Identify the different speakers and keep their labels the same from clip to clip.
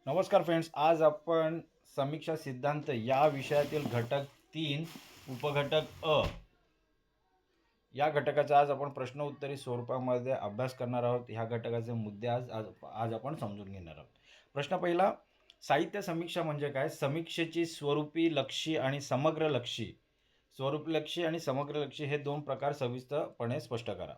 Speaker 1: नमस्कार फ्रेंड्स, आज आपण समीक्षा सिद्धांत या विषयातील घटक 3 उपघटक अ या घटकाचा आज आपण प्रश्न उत्तरी स्वरूपामध्ये अभ्यास करणार आहोत. ह्या घटकाचे मुद्दे आज आज आज आपण समजून घेणार आहोत. प्रश्न पहिला, साहित्य समीक्षा म्हणजे काय? समीक्षेची स्वरूपी, लक्षी आणि समग्र लक्षी. स्वरूपी लक्षी आणि समग्र लक्षी हे दोन प्रकार सविस्तरपणे स्पष्ट करा.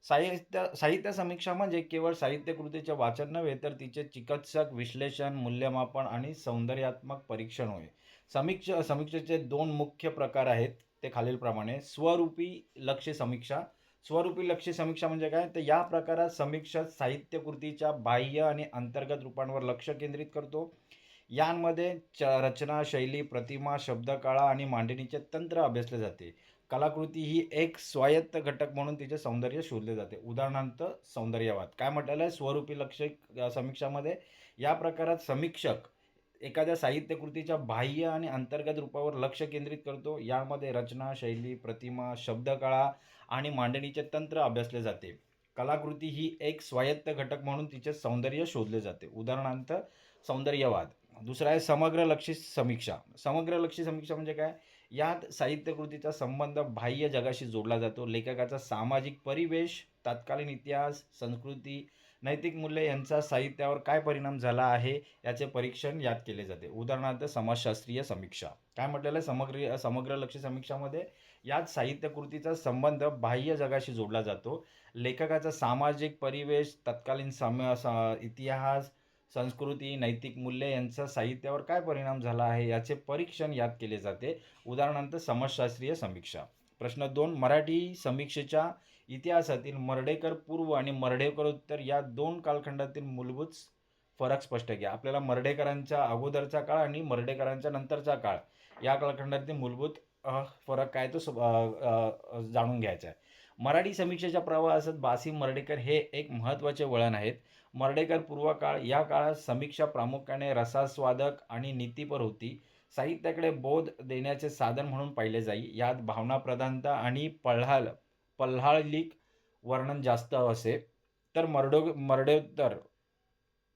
Speaker 1: साहित्य समीक्षा म्हणजे केवळ साहित्य कृतीचे वाचन नव्हे, तर तिचे चिकित्सक विश्लेषण, मूल्यमापन आणि सौंदर्यात्मक परीक्षण होय. समीक्षेचे दोन मुख्य प्रकार आहेत, ते खालीलप्रमाणे. स्वरूपी लक्ष्य समीक्षा. स्वरूपी लक्ष्य समीक्षा म्हणजे काय? तर या प्रकारात समीक्षक साहित्य कृतीच्या बाह्य आणि अंतर्गत रूपांवर लक्ष केंद्रित करतो. यांमध्ये रचना, शैली, प्रतिमा, शब्दकळा आणि मांडणीचे तंत्र अभ्यासले जाते. कलाकृती ही एक स्वायत्त घटक म्हणून तिचे सौंदर्य शोधले जाते. उदाहरणार्थ सौंदर्यवाद. काय म्हटलेलं आहे? स्वरूपी लक्ष्य समीक्षामध्ये या प्रकारात समीक्षक एखाद्या साहित्य कृतीच्या बाह्य आणि अंतर्गत रूपावर लक्ष केंद्रित करतो. यामध्ये रचना, शैली, प्रतिमा, शब्दकळा आणि मांडणीचे तंत्र अभ्यासले जाते. कलाकृती ही एक स्वायत्त घटक म्हणून तिचे सौंदर्य शोधले जाते. उदाहरणार्थ सौंदर्यवाद. दुसरा आहे समग्र लक्षी समीक्षा. समग्र लक्षी समीक्षा म्हणजे काय? यात साहित्य कृतीचा संबंध बाह्य जगाशी जोडला जातो. लेखकाचा सामाजिक परिवेश, तत्कालीन इतिहास, संस्कृती, नैतिक मूल्य यांचा साहित्यावर काय परिणाम झाला आहे याचे परीक्षण यात केले जाते. उदाहरणार्थ समाजशास्त्रीय समीक्षा. काय म्हटलेलं आहे? समग्र लक्ष समीक्षामध्ये यात साहित्य कृतीचा संबंध बाह्य जगाशी जोडला जातो. लेखकाचा सामाजिक परिवेश, तत्कालीन इतिहास, संस्कृती, नैतिक मूल्य यांचा साहित्यावर काय परिणाम झाला आहे याचे परीक्षण यात केले जाते. उदाहरणार्थ समाजशास्त्रीय समीक्षा. प्रश्न 2, मराठी समीक्षेच्या इतिहासातील मर्ढेकर पूर्व आणि मर्ढेकरोत्तर या दोन कालखंडातील मूलभूत फरक स्पष्ट घ्या. आपल्याला मर्ढेकरांच्या अगोदरचा काळ आणि मर्ढेकरांच्या नंतरचा काळ या कालखंडातील मूलभूत फरक काय तो जाणून घ्यायचा आहे. मराठी समीक्षेच्या प्रवासात बासी मर्ढेकर हे एक महत्त्वाचे वळण आहेत. मर्ढेकर पूर्व काळ या काळात समीक्षा प्रामुख्याने रसास्वादक आणि नीतीपर होती. साहित्याकडे बोध देण्याचे साधन म्हणून पाहिले जाई. यात भावनाप्रधानता आणि पल्हाळलिक वर्णन जास्त असे. तर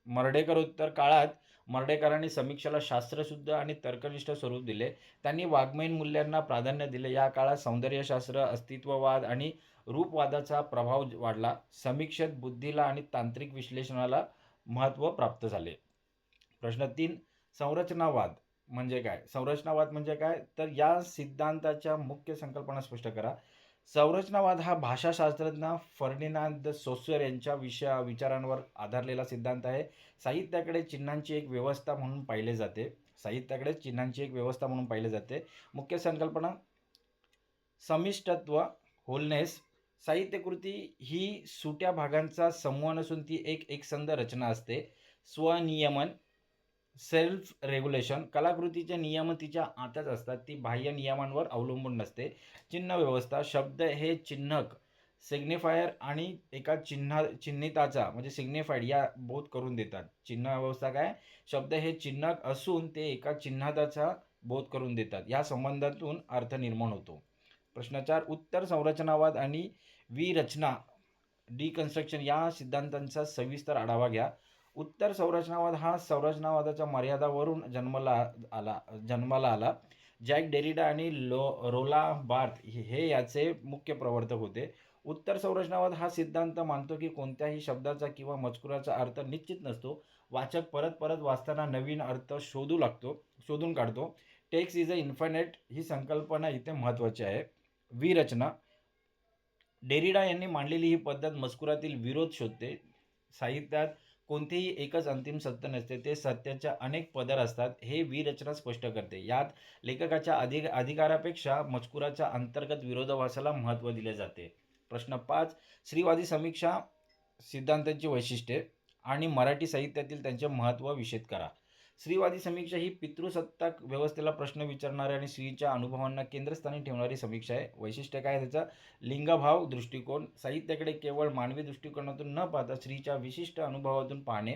Speaker 1: मर्ढेकरोत्तर काळात मर्ढेकरांनी समीक्षेला शास्त्रशुद्ध आणि तर्कनिष्ठ स्वरूप दिले. त्यांनी वाङ्मयीन मूल्यांना प्राधान्य दिले. या काळात सौंदर्यशास्त्र, अस्तित्ववाद आणि रूपवादाचा प्रभाव वाढला. समीक्षेत बुद्धीला आणि तांत्रिक विश्लेषणाला महत्त्व प्राप्त झाले. प्रश्न 3, संरचनावाद म्हणजे काय? संरचनावाद म्हणजे काय? तर या सिद्धांताच्या मुख्य संकल्पना स्पष्ट करा. संरचनावाद हा भाषाशास्त्रज्ञ फर्डिनांद सोसर यांच्या विचारांवर आधारलेला सिद्धांत आहे. साहित्याकडे चिन्हांची एक व्यवस्था म्हणून पाहिले जाते. मुख्य संकल्पना समिष्टत्व, होलनेस. साहित्यकृती ही सुट्या भागांचा समूह नसून ती एक एकसंध रचना असते. स्वनियमन, सेल्फ रेग्युलेशन. कलाकृतीचे नियम तिच्या आतच असतात, ती बाह्य नियमांवर अवलंबून नसते. चिन्ह व्यवस्था. शब्द हे चिन्हक, सिग्निफायर आणि एका चिन्हिताचा म्हणजे सिग्निफाईड या बोध करून देतात. चिन्ह व्यवस्था काय? शब्द हे चिन्हक असून ते एका चिन्हाताचा बोध करून देतात. या संबंधातून अर्थ निर्माण होतो. प्रश्न 4, उत्तर संरचनावाद आणि विरचना डिकन्स्ट्रक्शन या सिद्धांतांचा सविस्तर आढावा घ्या. उत्तर संरचनावाद हा संरचनावादाच्या मर्यादावरून जन्माला आला. जॅक डेरिडा आणि रोला बार्थ हे याचे मुख्य प्रवर्तक होते. उत्तर संरचनावाद हा सिद्धांत मानतो की कोणत्याही शब्दाचा किंवा मजकुराचा अर्थ निश्चित नसतो. वाचक परत परत वाचताना नवीन अर्थ शोधून काढतो. टेक्स्ट इज अ इन्फायनाइट ही संकल्पना इथे महत्त्वाची आहे. विरचना. डेरिडा यांनी मांडलेली ही पद्धत मजकुरातील विरोध शोधते. साहित्यात कोणतेही एकच अंतिम सत्य नसते, ते सत्याच्या अनेक पदर असतात, हे विरचना स्पष्ट करते. यात लेखकाच्या अधिकारापेक्षा मजकुराच्या अंतर्गत विरोधाभासाला महत्त्व दिले जाते. प्रश्न 5, स्त्रीवादी समीक्षा सिद्धांतांची वैशिष्ट्ये आणि मराठी साहित्यातील त्यांचे महत्त्व विशद करा. स्त्रीवादी समीक्षा ही पितृसत्ताक व्यवस्थेला प्रश्न विचारणारी आणि स्त्रीच्या अनुभवांना केंद्रस्थानी ठेवणारी समीक्षा आहे. वैशिष्ट्य काय त्याचं? लिंगभाव दृष्टिकोन. साहित्याकडे केवळ मानवी दृष्टिकोनातून न पाहता स्त्रीच्या विशिष्ट अनुभवातून पाहणे.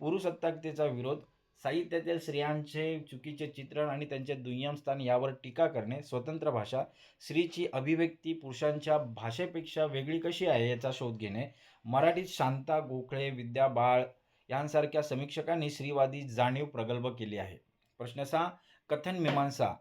Speaker 1: पुरुषसत्ताकतेचा विरोध. साहित्यातील स्त्रियांचे चुकीचे चित्रण आणि त्यांचे दुय्यम स्थान यावर टीका करणे. स्वतंत्र भाषा. स्त्रीची अभिव्यक्ती पुरुषांच्या भाषेपेक्षा वेगळी कशी आहे याचा शोध घेणे. मराठीत शांता गोखळे, विद्या बाळ यांसारख्या समीक्षकांनी स्त्रीवादी जाणीव प्रगल्भ केली आहे. प्रश्न 6, कथन मीमांसा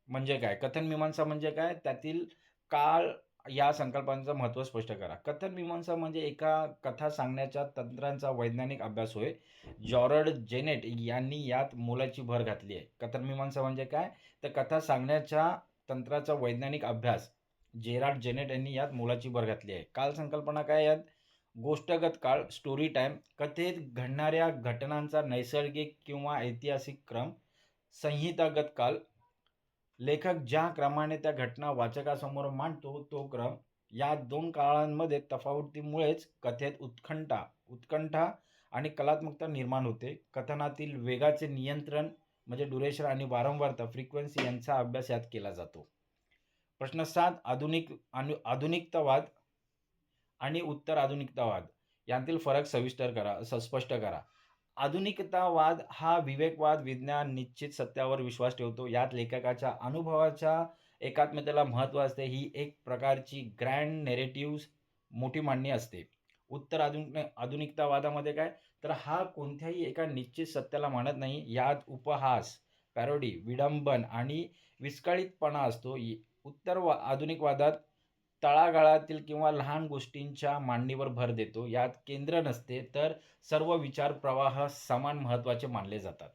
Speaker 1: म्हणजे काय? कथन मीमांसा म्हणजे काय? त्यातील काळ या संकल्पनेचं महत्त्व स्पष्ट करा. कथन मीमांसा म्हणजे एका कथा सांगण्याच्या तंत्रांचा वैज्ञानिक अभ्यास होय. जॉर्ज जेनेट यांनी यात मोलाची भर घातली आहे. कथन मीमांसा म्हणजे काय? तर कथा सांगण्याच्या तंत्राचा वैज्ञानिक अभ्यास जेरार्ड जेनेट यांनी यात मोलाची भर घातली आहे. काल संकल्पना काय यात? गोष्टगत काळ, स्टोरी टाईम, कथेत घडणाऱ्या घटनांचा नैसर्गिक किंवा ऐतिहासिक क्रम. संहितागत काळ, लेखक ज्या क्रमाने त्या घटना वाचकासमोर मांडतो तो क्रम. या दोन काळांमध्ये तफावतीमुळेच कथेत उत्कंठा आणि कलात्मकता निर्माण होते. कथनातील वेगाचे नियंत्रण म्हणजे ड्युरेशन आणि वारंवारता फ्रिक्वेन्सी यांचा अभ्यास यात केला जातो. प्रश्न 7, आधुनिकतावाद आणि उत्तर आधुनिकतावाद यांतील फरक स्पष्ट करा. आधुनिकतावाद हा विवेकवाद, विज्ञान, निश्चित सत्यावर विश्वास ठेवतो. यात लेखकाच्या अनुभवाच्या एकात्मतेला महत्त्व असते. ही एक प्रकारची ग्रँड नेरेटिव्ह मोठी मांडणी असते. उत्तर आधुनिकतावादामध्ये काय? तर हा कोणत्याही एका निश्चित सत्याला मानत नाही. यात उपहास, पॅरोडी, विडंबन आणि विस्कळीतपणा असतो. उत्तर आधुनिकवादात तळागाळातील किंवा लहान गोष्टींच्या मांडणीवर भर देतो. यात केंद्र नसते, तर सर्व विचार प्रवाह समान महत्त्वाचे मानले जातात.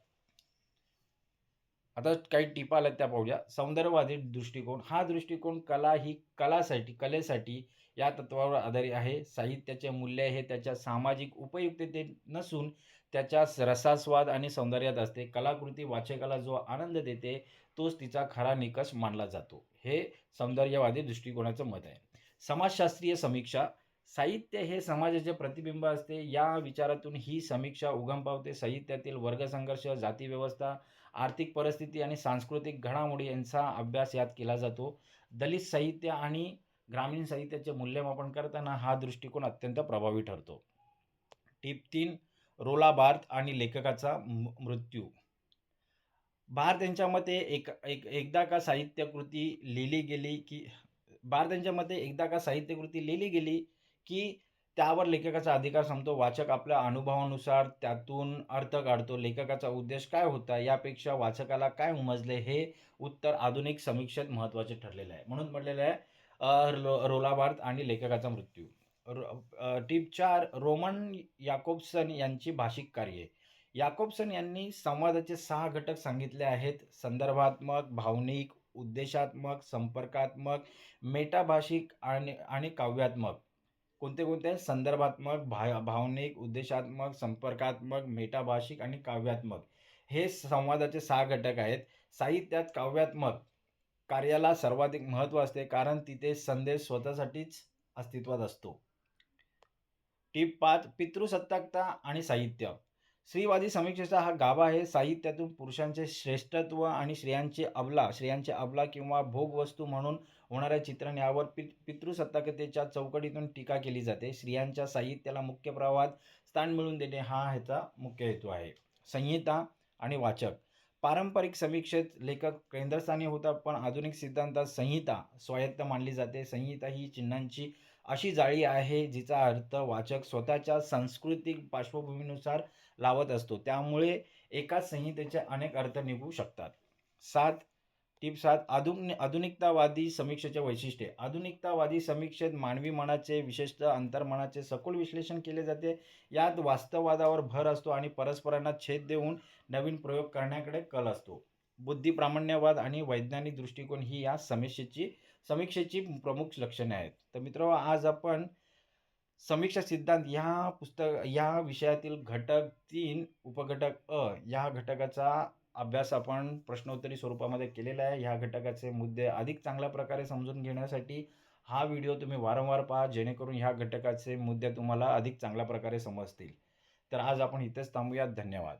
Speaker 1: आता काही टिपा आल्यात त्या पाहूया. सौंदर्यवादी दृष्टिकोन. हा दृष्टिकोन कलेसाठी या तत्वावर आधारित आहे. साहित्याचे मूल्य हे त्याच्या सामाजिक उपयुक्ततेत नसून त्याच्या रसास्वाद आणि सौंदर्यात असते. कलाकृती वाचकाला जो आनंद देते तोच तिचा खरा निकष मानला जातो. हे सौंदर्यवादी दृष्टिकोनाचं मत आहे. समाजशास्त्रीय समीक्षा. साहित्य हे समाजाचे प्रतिबिंब असते. या विचारातून ही समीक्षा उगम पावते. साहित्यातील वर्गसंघर्ष, जातीव्यवस्था, आर्थिक परिस्थिती आणि सांस्कृतिक घडामोडी यांचा अभ्यास यात केला जातो. दलित साहित्य आणि ग्रामीण साहित्याचे मूल्यमापन करताना हा दृष्टिकोन अत्यंत प्रभावी ठरतो. टिप 3, रोला बार्थ आणि लेखकाचा मृत्यू. बार्थ यांच्या मते एकदा का साहित्यकृती लिहिली गेली की त्यावर लेखकाचा अधिकार संपतो. वाचक आपल्या अनुभवानुसार त्यातून अर्थ काढतो. लेखकाचा उद्देश काय होता यापेक्षा वाचकाला काय उमजले हे उत्तर आधुनिक समीक्षेत महत्त्वाचे ठरलेले आहे. म्हणून म्हटलेलं आहे रोला बार्थ आणि लेखकाचा मृत्यू. टिप 4, रोमन याकोब्सन यांची भाषिक कार्ये. याकोब्सन यांनी संवादाचे 6 घटक सांगितले आहेत. संदर्भात्मक, भावनिक, उद्देशात्मक, संपर्कात्मक, मेटाभाषिक आणि काव्यात्मक. कोणते? संदर्भात्मक, भावनिक, उद्देशात्मक, संपर्कात्मक, मेटाभाषिक आणि काव्यात्मक. हे संवादाचे 6 घटक आहेत. साहित्यात काव्यात्मक कार्याला सर्वाधिक महत्त्व असते कारण तिथे संदेश स्वतःसाठीच अस्तित्वात असतो. टिप 5, पितृसत्ताकता आणि साहित्य. स्त्रीवादी समीक्षेचा हा गाभा आहे. साहित्यातून पुरुषांचे श्रेष्ठत्व आणि स्त्रियांचे अबला किंवा भोगवस्तू म्हणून होणारे चित्रण यावर पितृसत्ताकतेच्या चौकटीतून टीका केली जाते. स्त्रियांच्या साहित्याला मुख्य प्रवाहात स्थान मिळवून देणे हा ह्याचा मुख्य हेतू आहे. संहिता आणि वाचक. पारंपरिक समीक्षेत लेखक केंद्रस्थानी होता, पण आधुनिक सिद्धांतात संहिता स्वायत्त मानली जाते. संहिता ही चिन्हांची अशी जाळी आहे जिचा अर्थ वाचक स्वतःच्या सांस्कृतिक पार्श्वभूमीनुसार लावत असतो. त्यामुळे एकाच संहितेचे अनेक अर्थ निघू शकतात. टिप 7, आधुनिकतावादी समीक्षेचे वैशिष्ट्ये. आधुनिकतावादी समीक्षेत मानवी मनाचे, विशेषतः अंतर्मनाचे सखोल विश्लेषण केले जाते. यात वास्तववादावर भर असतो आणि परस्परांना छेद देऊन नवीन प्रयोग करण्याकडे कल असतो. बुद्धिप्रामाण्यवाद आणि वैज्ञानिक दृष्टिकोन ही या समीक्षेची प्रमुख लक्षणे आहेत. तर मित्रांनो, आज आपण समीक्षा सिद्धांत या विषयातील घटक 3 उपघटक अ या घटकाचा अभ्यास आपण प्रश्नोत्तरी स्वरूपामध्ये केलेला आहे. ह्या घटकाचे मुद्दे अधिक चांगल्या प्रकारे समजून घेण्यासाठी हा व्हिडिओ तुम्ही वारंवार पहा, जेणेकरून ह्या घटकाचे मुद्दे तुम्हाला अधिक चांगल्या प्रकारे समजतील. तर आज आपण इथेच थांबूयात. धन्यवाद.